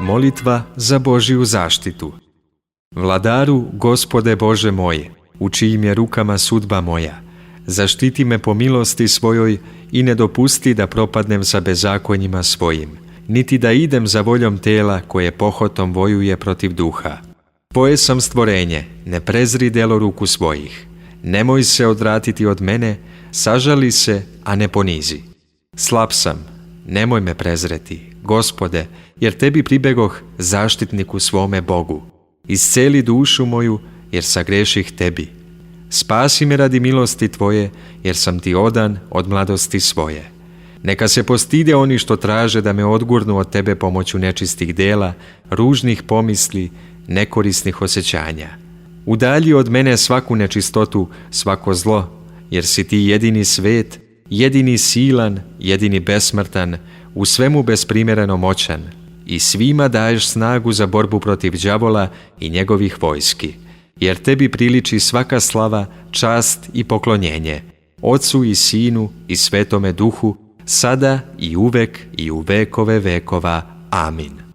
Molitva za Božju zaštitu. Vladaru, Gospode Bože moj, u čijim je rukama sudba moja, zaštiti me po milosti svojoj i ne dopusti da propadnem sa bezakonjima svojim, niti da idem za voljom tela koje pohotom vojuje protiv duha. Tvoje sam stvorenje, ne prezri delo ruku svojih. Nemoj se odvratiti od mene, sažali se, a ne ponizi. Slab sam, nemoj me prezreti, Gospode, jer tebi pribegoh zaštitniku svome Bogu. Isceli dušu moju, jer sagreših tebi. Spasi me radi milosti tvoje, jer sam ti odan od mladosti svoje. Neka se postide oni što traže da me odgurnu od tebe pomoću nečistih dela, ružnih pomisli, nekorisnih osjećanja. Udalji od mene svaku nečistotu, svako zlo, jer si ti jedini svet, jedini silan, jedini besmrtan, u svemu besprimjereno moćan, i svima daješ snagu za borbu protiv đavola i njegovih vojski, jer tebi priliči svaka slava, čast i poklonjenje, Otcu i Sinu i Svetome Duhu, sada i uvek i u vekove vekova. Amin.